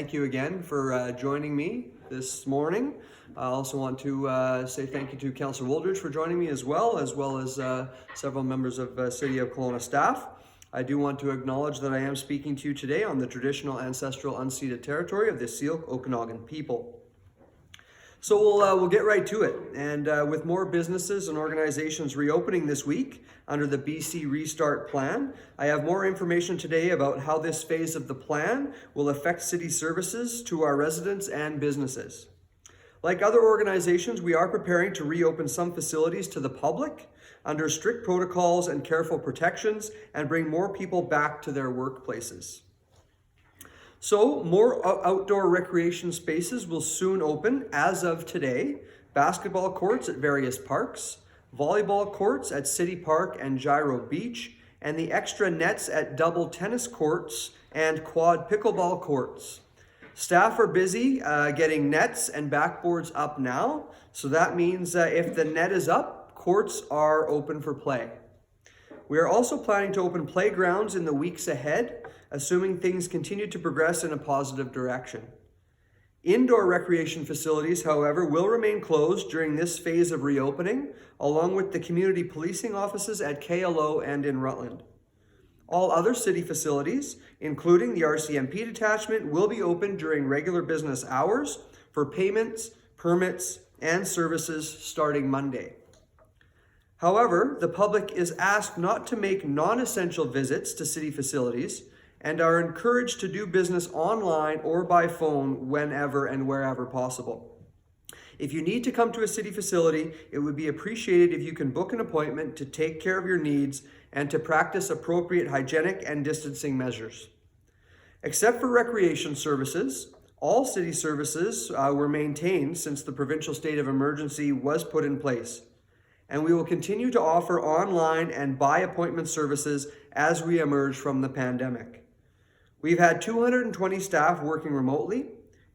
thank you again for joining me this morning. I also want to say thank you to Councillor Wooldridge for joining me as well as several members of City of Kelowna staff. I do want to acknowledge that I am speaking to you today on the traditional ancestral unceded territory of the Syilx Okanagan people. So we'll get right to it. And with more businesses and organizations reopening this week under the BC Restart Plan, I have more information today about how this phase of the plan will affect city services to our residents and businesses. Like other organizations, we are preparing to reopen some facilities to the public under strict protocols and careful protections and bring more people back to their workplaces. So more outdoor recreation spaces will soon open as of today. Basketball courts at various parks, volleyball courts at City Park and Gyro Beach, and the extra nets at double tennis courts and quad pickleball courts. Staff are busy getting nets and backboards up now. So that means if the net is up, courts are open for play. We are also planning to open playgrounds in the weeks ahead, assuming things continue to progress in a positive direction. Indoor recreation facilities, however, will remain closed during this phase of reopening, along with the community policing offices at KLO and in Rutland. All other city facilities, including the RCMP detachment, will be open during regular business hours for payments, permits, and services starting Monday. However, the public is asked not to make non-essential visits to city facilities and are encouraged to do business online or by phone whenever and wherever possible. If you need to come to a city facility, it would be appreciated if you can book an appointment to take care of your needs and to practice appropriate hygienic and distancing measures. Except for recreation services, all city services were maintained since the provincial state of emergency was put in place. And we will continue to offer online and by appointment services as we emerge from the pandemic. We've had 220 staff working remotely,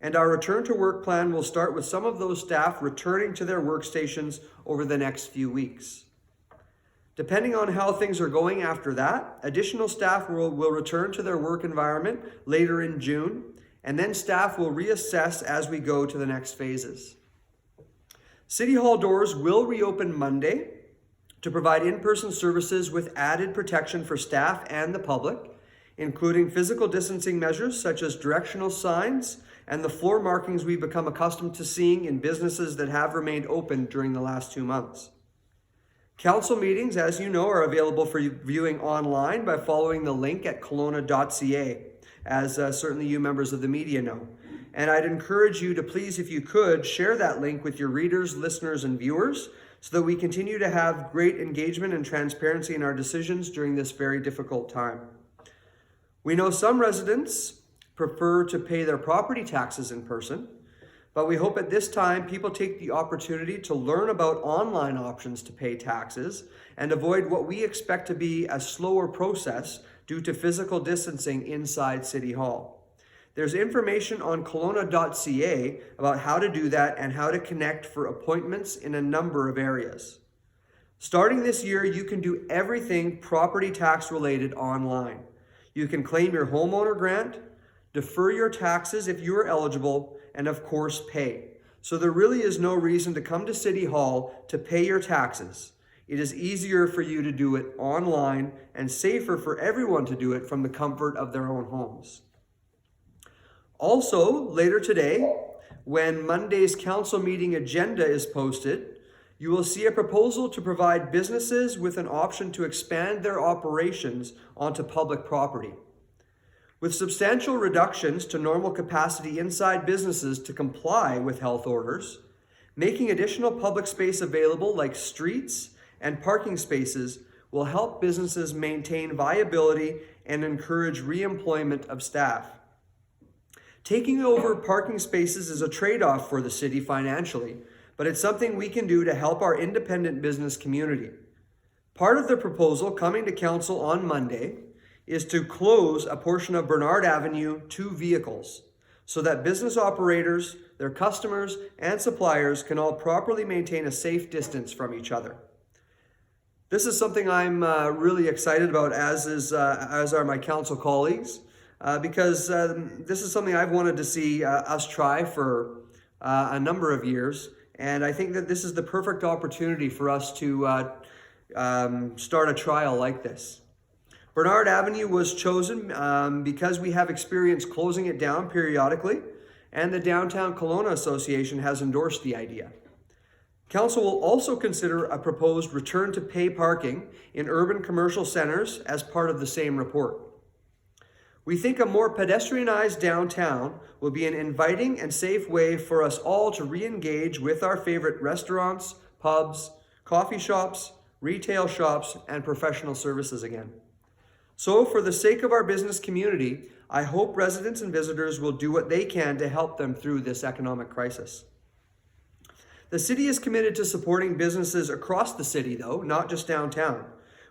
and our return to work plan will start with some of those staff returning to their workstations over the next few weeks. Depending on how things are going after that, additional staff will return to their work environment later in June, and then staff will reassess as we go to the next phases. City Hall doors will reopen Monday to provide in-person services with added protection for staff and the public, including physical distancing measures such as directional signs and the floor markings we've become accustomed to seeing in businesses that have remained open during the last 2 months. Council meetings, as you know, are available for viewing online by following the link at kelowna.ca, as certainly you members of the media know. And I'd encourage you to please, if you could, share that link with your readers, listeners, and viewers so that we continue to have great engagement and transparency in our decisions during this very difficult time. We know some residents prefer to pay their property taxes in person, but we hope at this time people take the opportunity to learn about online options to pay taxes and avoid what we expect to be a slower process due to physical distancing inside City Hall. There's information on kelowna.ca about how to do that and how to connect for appointments in a number of areas. Starting this year, you can do everything property tax related online. You can claim your homeowner grant, defer your taxes if you are eligible, and of course pay. So there really is no reason to come to City Hall to pay your taxes. It is easier for you to do it online and safer for everyone to do it from the comfort of their own homes. Also, later today, when Monday's council meeting agenda is posted, you will see a proposal to provide businesses with an option to expand their operations onto public property. With substantial reductions to normal capacity inside businesses to comply with health orders, making additional public space available like streets and parking spaces will help businesses maintain viability and encourage re-employment of staff. Taking over parking spaces is a trade-off for the city financially, but it's something we can do to help our independent business community. Part of the proposal coming to council on Monday is to close a portion of Barnard Avenue to vehicles so that business operators, their customers, and suppliers can all properly maintain a safe distance from each other. This is something I'm really excited about, as are my council colleagues. because this is something I've wanted to see us try for a number of years. And I think that this is the perfect opportunity for us to start a trial like this. Barnard Avenue was chosen because we have experience closing it down periodically, and the Downtown Kelowna Association has endorsed the idea. Council will also consider a proposed return to pay parking in urban commercial centers as part of the same report. We think a more pedestrianized downtown will be an inviting and safe way for us all to re-engage with our favorite restaurants, pubs, coffee shops, retail shops, and professional services again. So for the sake of our business community, I hope residents and visitors will do what they can to help them through this economic crisis. The city is committed to supporting businesses across the city, though, not just downtown,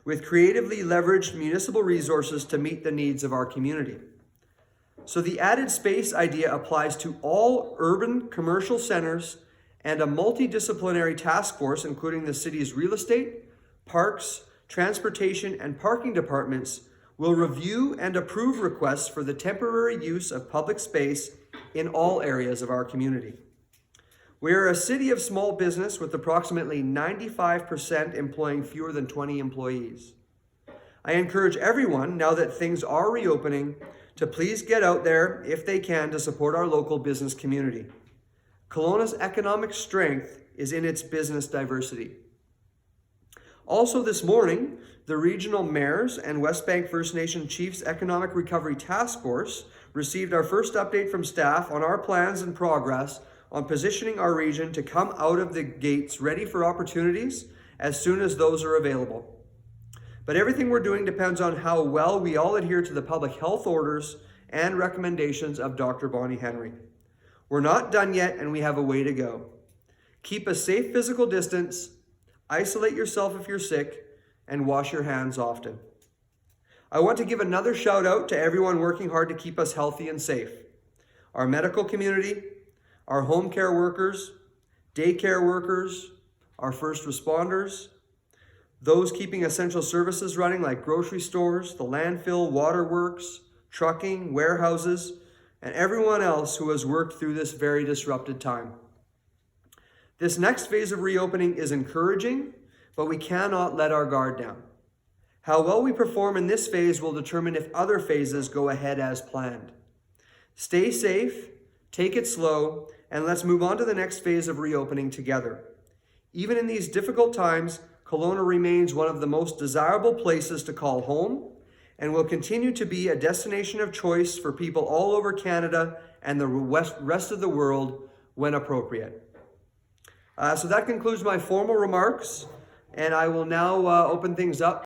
with creatively leveraged municipal resources to meet the needs of our community. So the added space idea applies to all urban commercial centers, and a multidisciplinary task force, including the city's real estate, parks, transportation, and parking departments, will review and approve requests for the temporary use of public space in all areas of our community. We are a city of small business with approximately 95% employing fewer than 20 employees. I encourage everyone, now that things are reopening, to please get out there if they can to support our local business community. Kelowna's economic strength is in its business diversity. Also this morning, the regional mayors and West Bank First Nation Chiefs Economic Recovery Task Force received our first update from staff on our plans and progress on positioning our region to come out of the gates ready for opportunities as soon as those are available. But everything we're doing depends on how well we all adhere to the public health orders and recommendations of Dr. Bonnie Henry. We're not done yet, and we have a way to go. Keep a safe physical distance, isolate yourself if you're sick, and wash your hands often. I want to give another shout out to everyone working hard to keep us healthy and safe. Our medical community, our home care workers, daycare workers, our first responders, those keeping essential services running like grocery stores, the landfill, waterworks, trucking, warehouses, and everyone else who has worked through this very disrupted time. This next phase of reopening is encouraging, but we cannot let our guard down. How well we perform in this phase will determine if other phases go ahead as planned. Stay safe, take it slow, and let's move on to the next phase of reopening together. Even in these difficult times, Kelowna remains one of the most desirable places to call home, and will continue to be a destination of choice for people all over Canada and the rest of the world when appropriate. So that concludes my formal remarks, and I will now open things up